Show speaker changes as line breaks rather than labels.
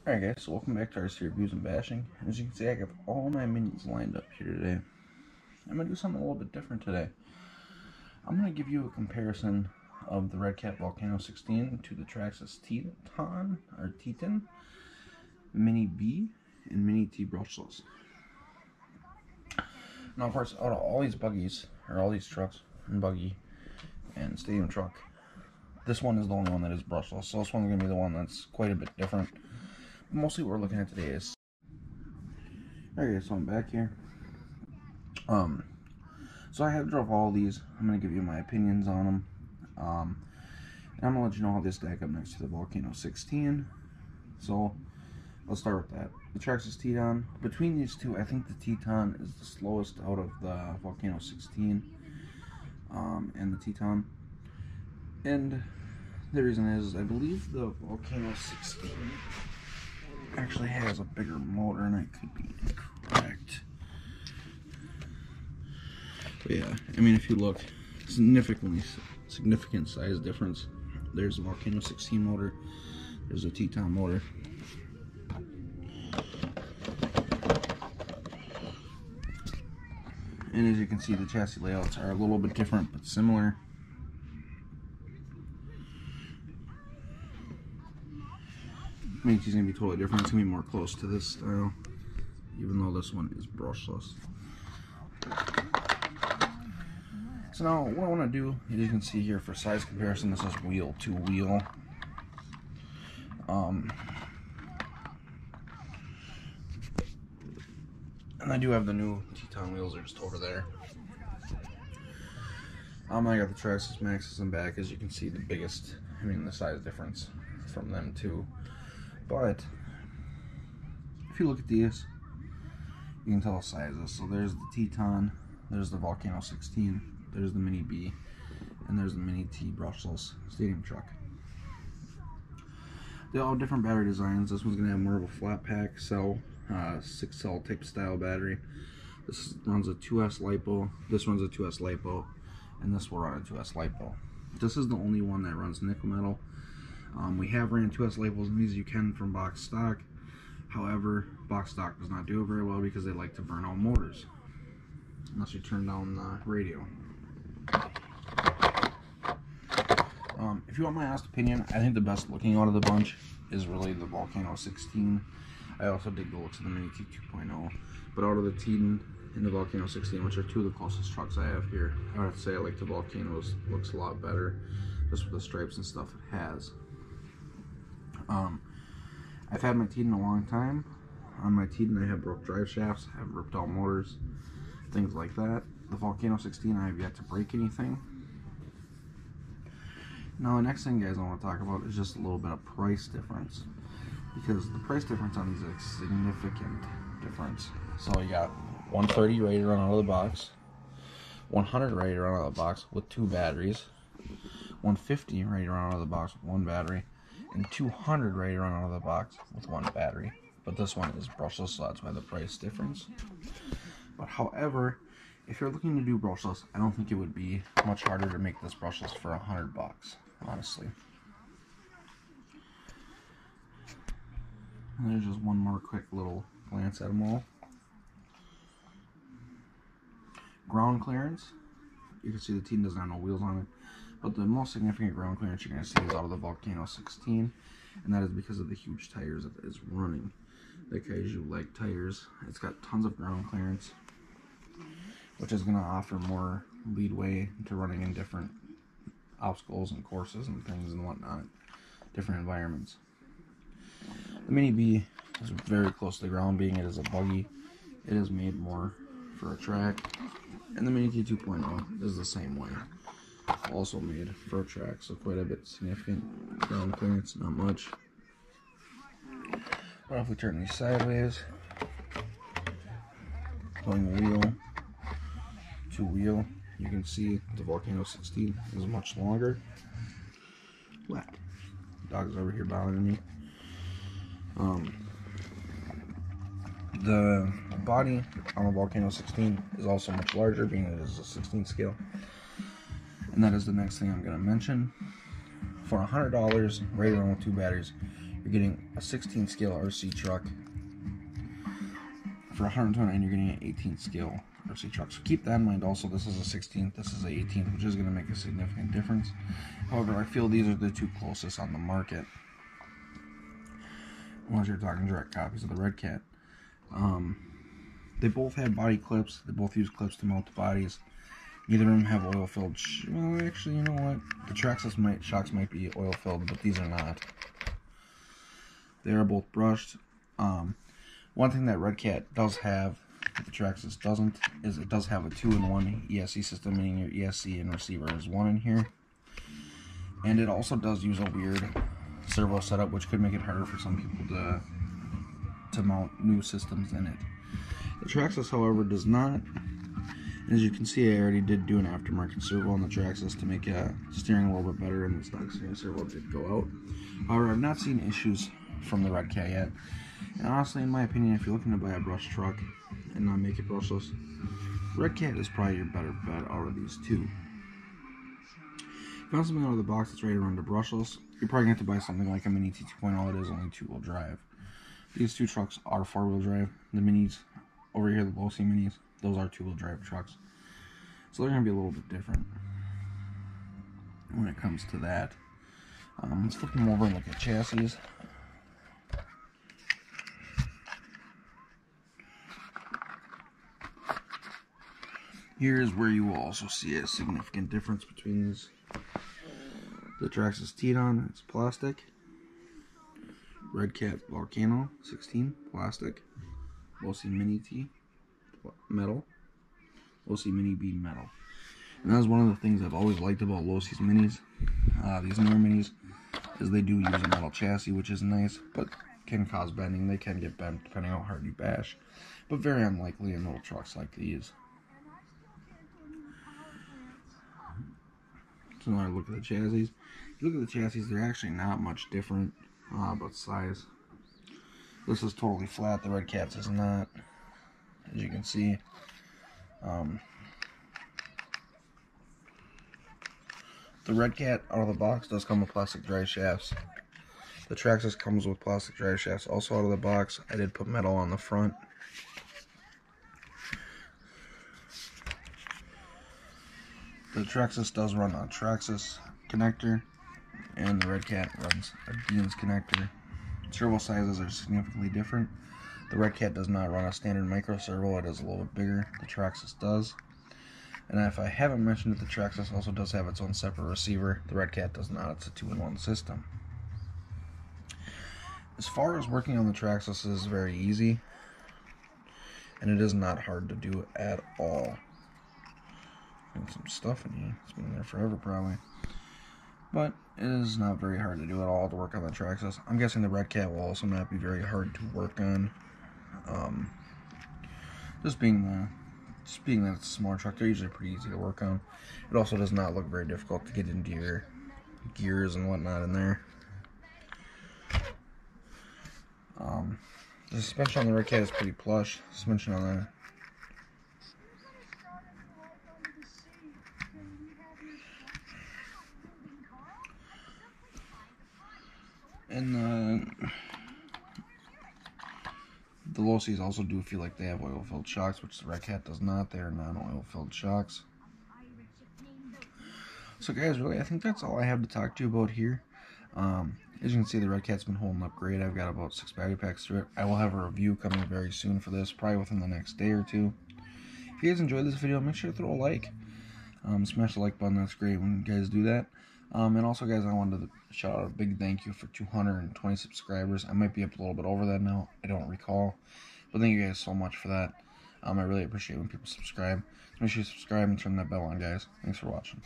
Alright guys, so welcome back to our series of reviews and bashing. As you can see, I have all my minis lined up here today. I'm going to do something a little bit different today. I'm going to give you a comparison of the Redcat Volcano-16 to the Traxxas Teton Mini B and Mini T brushless. Now of course, out of all these buggies, or all these trucks and buggy and stadium truck, this one is the only one that is brushless, so this one's going to be the one that's quite a bit different. Mostly what we're looking at today is... Alright, so I'm back here. So I have drove all these. I'm going to give you my opinions on them. And I'm going to let you know how they stack up next to the Volcano-16. So, let's start with that. The Traxxas Teton. Between these two, I think the Teton is the slowest out of the Volcano-16 and the Teton. And the reason is, I believe the Volcano-16 actually has a bigger motor, and I could be incorrect. But yeah, I mean, if you look, significant size difference. There's the Volcano-16 motor, there's a Teton motor. And as you can see, the chassis layouts are a little bit different, but similar. I mean, it's going to be totally different. It's going to be more close to this style, even though this one is brushless. So now, what I want to do, as you can see here for size comparison, this is wheel to wheel. And I do have the new Teton wheels, are just over there. I got the Traxxas Maxes in back, as you can see, the size difference from them too. But if you look at these, you can tell the sizes. So there's the Teton, there's the Volcano-16, there's the Mini B, and there's the Mini T brushless stadium truck. They all have different battery designs. This one's going to have more of a flat pack cell, 6-cell type style battery. This runs a 2S LiPo, this runs a 2S LiPo, and this will run a 2S LiPo. This is the only one that runs nickel metal. We have ran 2S labels in these, you can from box stock. However, box stock does not do it very well because they like to burn out motors unless you turn down the radio. If you want my honest opinion, I think the best looking out of the bunch is really the Volcano-16. I also dig the looks of the Mini T 2.0, but out of the Teton and the Volcano-16, which are two of the closest trucks I have here, I would say I like the Volcano's. Looks a lot better, just with the stripes and stuff it has. I've had my Teton a long time. On my Teton I have broke drive shafts, I have ripped out motors, things like that. The Volcano-16 I have yet to break anything. Now the next thing, guys, I want to talk about is just a little bit of price difference, because the price difference on these is a significant difference. So you got 130 ready to run out of the box, 100 ready to run out of the box with 2 batteries, 150 ready to run out of the box with 1 battery, and 200 ready to run out of the box with 1 battery. But this one is brushless, so that's why the price difference. But however, if you're looking to do brushless, I don't think it would be much harder to make this brushless for $100, honestly. And there's just one more quick little glance at them all. Ground clearance, you can see the Teton doesn't have no wheels on it, but the most significant ground clearance you're going to see is out of the Volcano-16, and that is because of the huge tires that it's running. The Kaiju leg tires. It's got tons of ground clearance, which is going to offer more leadway to running in different obstacles and courses and things and whatnot, different environments. The Mini B is very close to the ground, being it is a buggy. It is made more for a track, and the Mini T 2.0 is the same way, also made for a track, so quite a bit significant ground clearance, not much. What if we turn these sideways, going wheel to wheel, you can see the Volcano-16 is much longer. Wow. Dog's over here bothering me. The body on the Volcano-16 is also much larger, being it is a 16 scale. And that is the next thing I'm going to mention. For $100, ready to run with 2 batteries, you're getting a 16 scale RC truck. For $129, you're getting an 18 scale RC truck. So keep that in mind. Also, this is a 16th, this is a 18th, which is going to make a significant difference. However, I feel these are the two closest on the market, unless you're talking direct copies of the Redcat. They both have body clips. They both use clips to mount the bodies. Neither of them have oil-filled. Well, actually, you know what? The Traxxas shocks might be oil-filled, but these are not. They are both brushed. One thing that Redcat does have that the Traxxas doesn't is it does have a 2-in-1 ESC system, meaning your ESC and receiver is one in here. And it also does use a weird servo setup, which could make it harder for some people to mount new systems in it. The Traxxas, however, does not. As you can see, I already did do an aftermarket servo on the Traxxas to make steering a little bit better, and the stock steering servo did go out. However, I've not seen issues from the Redcat yet. And honestly, in my opinion, if you're looking to buy a brush truck and not make it brushless, Redcat is probably your better bet out of these two. If you want something out of the box that's ready to run to brushless, you're probably going to have to buy something like a Mini T2.0 that is only 2-wheel drive. These two trucks are 4-wheel drive. The Minis, over here, the Losi Minis, those are 2-wheel drive trucks. So they're going to be a little bit different when it comes to that. Let's flip them over and look at chassis. Here's where you will also see a significant difference between these. The Traxxas Teton, it's plastic. Redcat Volcano-16, plastic. Losi Mini T, metal. Losi Mini B, metal. And that's one of the things I've always liked about Losi's Minis. These newer Minis, is they do use a metal chassis, which is nice, but can cause bending. They can get bent depending on how hard you bash, but very unlikely in little trucks like these. So now I look at the chassis. If you look at the chassis, they're actually not much different about size. This is totally flat. The Redcat's is not, as you can see. The Redcat out of the box does come with plastic drive shafts. The Traxxas comes with plastic drive shafts also out of the box. I did put metal on the front. The Traxxas does run a Traxxas connector, and the Redcat runs a Dean's connector. Servo sizes are significantly different. The Redcat does not run a standard micro servo, it is a little bit bigger. The Traxxas does. And if I haven't mentioned it, the Traxxas also does have its own separate receiver. The Redcat does not, it's a 2-in-1 system. As far as working on the Traxxas is very easy, and it is not hard to do at all. And some stuff in here. It's been there forever probably. But it is not very hard to do at all to work on the Traxxas. I'm guessing the Redcat will also not be very hard to work on. Just being that it's a smaller truck, they're usually pretty easy to work on. It also does not look very difficult to get into your gears and whatnot in there. The suspension on the Redcat is pretty plush. Suspension on the the Losis also do feel like they have oil-filled shocks, which the Redcat does not. They are non-oil-filled shocks. So guys, really, I think that's all I have to talk to you about here. As you can see, the Redcat's been holding up great. I've got about 6 battery packs through it. I will have a review coming very soon for this, probably within the next day or two. If you guys enjoyed this video, make sure to throw a like. Smash the like button, that's great when you guys do that. And also, guys, I wanted to shout out a big thank you for 220 subscribers. I might be up a little bit over that now. I don't recall. But thank you guys so much for that. I really appreciate when people subscribe. So make sure you subscribe and turn that bell on, guys. Thanks for watching.